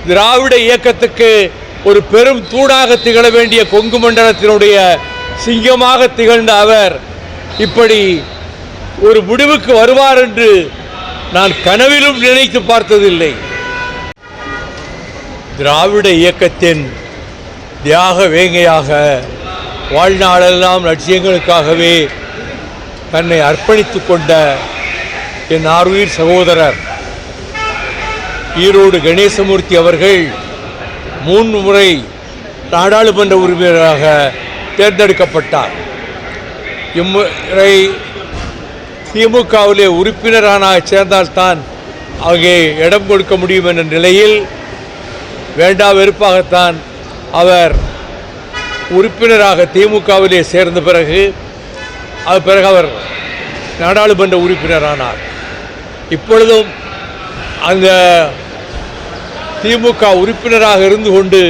திராவிட இயக்கத்துக்கு ஒரு பெரும் தூணாக திகழ வேண்டிய கொங்கு மண்டலத்தினுடைய சிங்கமாக திகழ்ந்த அவர் இப்படி ஒரு முடிவுக்கு வருவார் என்று நான் கனவிலும் நினைத்து பார்த்ததில்லை. திராவிட இயக்கத்தின் தியாக வேங்கையாக வாழ்நாளெல்லாம் லட்சியங்களுக்காகவே தன்னை அர்ப்பணித்து கொண்ட என் ஆருயிர் சகோதரர் ஈரோடு கணேசமூர்த்தி அவர்கள் 3 முறை நாடாளுமன்ற உறுப்பினராக தேர்ந்தெடுக்கப்பட்டார். இம்முறை திமுகவிலே உறுப்பினரான சேர்ந்தால்தான் அங்கே இடம் கொடுக்க முடியும் என்ற நிலையில் வேண்டா வெறுப்பாகத்தான் அவர் உறுப்பினராக திமுகவிலே சேர்ந்த பிறகு அவர் நாடாளுமன்ற உறுப்பினரானார். இப்பொழுதும் அந்த திமுக உறுப்பினராக இருந்து கொண்டு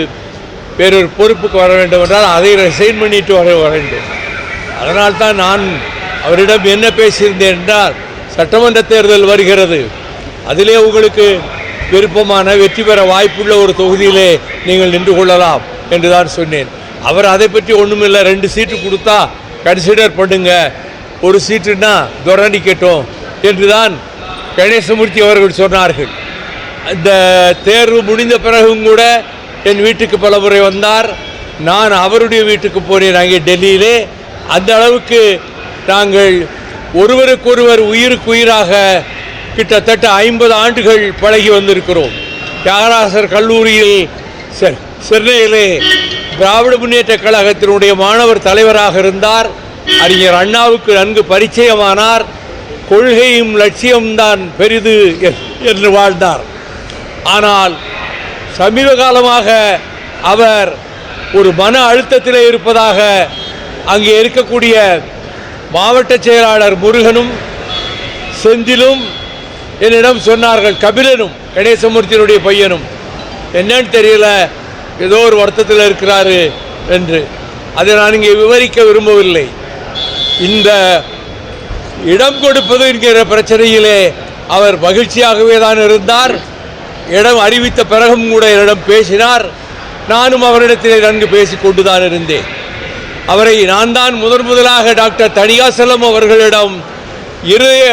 வேறொரு பொறுப்புக்கு வர வேண்டும் என்றால் அதை ரிசைன் பண்ணிட்டு வர வேண்டும். அதனால்தான் நான் அவரிடம் என்ன பேசியிருந்தேன் என்றால், சட்டமன்ற தேர்தல் வருகிறது, அதிலே உங்களுக்கு விருப்பமான வெற்றி பெற வாய்ப்புள்ள ஒரு தொகுதியிலே நீங்கள் நின்று கொள்ளலாம் என்று தான் சொன்னேன். அவர் அதை பற்றி ஒன்றுமில்லை, 2 சீட்டு கொடுத்தா கன்சிடர் பண்ணுங்க, 1 சீட்டுன்னா துரணிக்கட்டும் என்று தான் கணேசமூர்த்தி அவர்கள் சொன்னார்கள். இந்த தேர்வு முடிந்த பிறகும் கூட என் வீட்டுக்கு பல முறை வந்தார். நான் அவருடைய வீட்டுக்கு போனேன் அங்கே டெல்லியிலே. அந்த அளவுக்கு நாங்கள் ஒருவருக்கொருவர் உயிருக்கு உயிராக கிட்டத்தட்ட 50 ஆண்டுகள் பழகி வந்திருக்கிறோம். தியாகராசர் கல்லூரியில் சென்னையிலே திராவிட முன்னேற்ற கழகத்தினுடைய மாணவர் தலைவராக இருந்தார். அறிஞர் அண்ணாவுக்கு நன்கு பரிச்சயமானார். கொள்கையும் லட்சியம்தான் பெரிது என்று வாழ்ந்தார். ஆனால் சமீப காலமாக அவர் ஒரு மன அழுத்தத்திலே இருப்பதாக அங்கே இருக்கக்கூடிய மாவட்ட செயலாளர் முருகனும் செந்திலும் என்னிடம் சொன்னார்கள். கபிலனும் கணேசமூர்த்தியினுடைய பையனும் என்னன்னு தெரியல, ஏதோ ஒரு வருத்தத்தில் இருக்கிறாரு என்று. அதை நான் இங்கே விவரிக்க விரும்பவில்லை. இந்த இடம் கொடுப்பது என்கிற பிரச்சனையிலே அவர் மகிழ்ச்சியாகவே தான் இருந்தார். இடம் அறிவித்த பிறகும் கூட என்னிடம் பேசினார். நானும் அவரிடத்திலே நன்கு பேசிக்கொண்டு தான் இருந்தேன். அவரை நான் தான் முதலாக டாக்டர் தணிகாசலம் அவர்களிடம் இருதய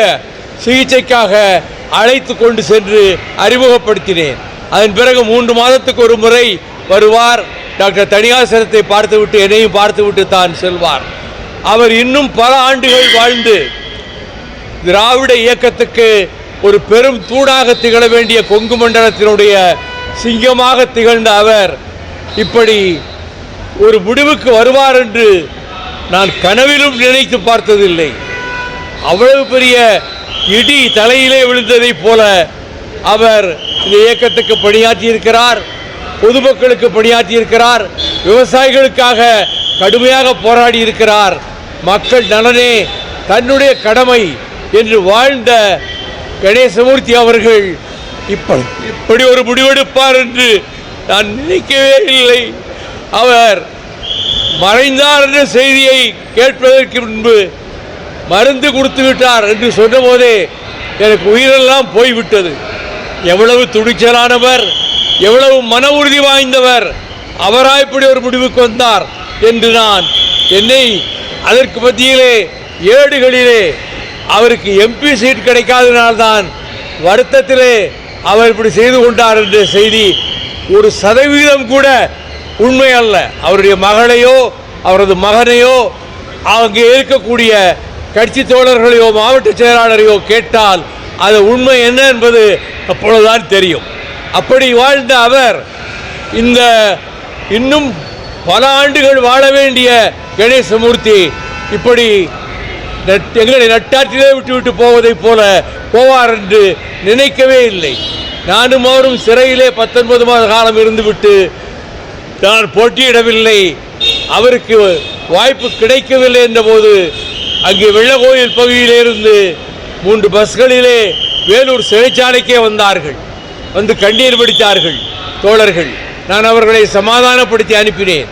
சிகிச்சைக்காக அழைத்து கொண்டு சென்று அறிமுகப்படுத்தினேன். அதன் பிறகு 3 மாதத்துக்கு ஒரு முறை வருவார். டாக்டர் தணிகாசலத்தை பார்த்துவிட்டு என்னையும் பார்த்துவிட்டு தான் செல்வார். அவர் இன்னும் பல ஆண்டுகள் வாழ்ந்து திராவிட இயக்கத்துக்கு ஒரு பெரும் தூணாக திகழ வேண்டிய கொங்கு மண்டலத்தினுடைய சிங்கமாக திகழ்ந்த அவர் இப்படி ஒரு முடிவுக்கு வருவார் என்று நான் கனவிலும் நினைத்து பார்த்ததில்லை. அவ்வளவு பெரிய இடி தலையிலே விழுந்ததை போல அவர் இந்த இயக்கத்துக்கு பணியாற்றியிருக்கிறார், பொதுமக்களுக்கு பணியாற்றியிருக்கிறார், விவசாயிகளுக்காக கடுமையாக போராடி இருக்கிறார். மக்கள் நலனே தன்னுடைய கடமை என்று வாழ்ந்த கணேசமூர்த்தி அவர்கள் இப்படி ஒரு முடிவெடுப்பார் என்று நான் நினைக்கவே இல்லை. அவர் மறைந்தார் என்ற செய்தியை கேட்பதற்கு முன்பு மருந்து கொடுத்து விட்டார் என்று சொன்னபோதே எனக்கு உயிரெல்லாம் போய்விட்டது. எவ்வளவு துணிச்சலானவர், எவ்வளவு மன உறுதி வாய்ந்தவர், அவராய் இப்படி ஒரு முடிவுக்கு வந்தார் என்று நான் என்னை அதற்கு மத்தியிலே ஏடுகளிலே அவருக்கு எம்பி சீட் கிடைக்காதனால்தான் வருத்தத்திலே அவர் இப்படி செய்து கொண்டார் என்ற செய்தி 1% கூட உண்மை அல்ல. அவருடைய மகளையோ அவரது மகனையோ அங்கே இருக்கக்கூடிய கட்சி தோழர்களையோ மாவட்ட செயலாளரையோ கேட்டால் அது உண்மை என்ன என்பது அப்பொழுதுதான் தெரியும். அப்படி வாழ்ந்த அவர் இந்த இன்னும் பல ஆண்டுகள் வாழ வேண்டிய கணேசமூர்த்தி இப்படி எங்களை நட்டாற்றிலே விட்டுவிட்டு போவதைப் போல போவார் என்று நினைக்கவே இல்லை. நானும் அவரும் சிறையிலே 19 மாத காலம் இருந்துவிட்டு நான் போட்டியிடவில்லை, அவருக்கு வாய்ப்பு கிடைக்கவில்லை என்ற போது அங்கே வெள்ளக்கோயில் பகுதியிலிருந்து 3 பஸ்களிலே வேலூர் சிறைச்சாலைக்கே வந்தார்கள். வந்து கண்ணீர் வடித்தார்கள் தோழர்கள். நான் அவர்களை சமாதானப்படுத்தி அனுப்பினேன்.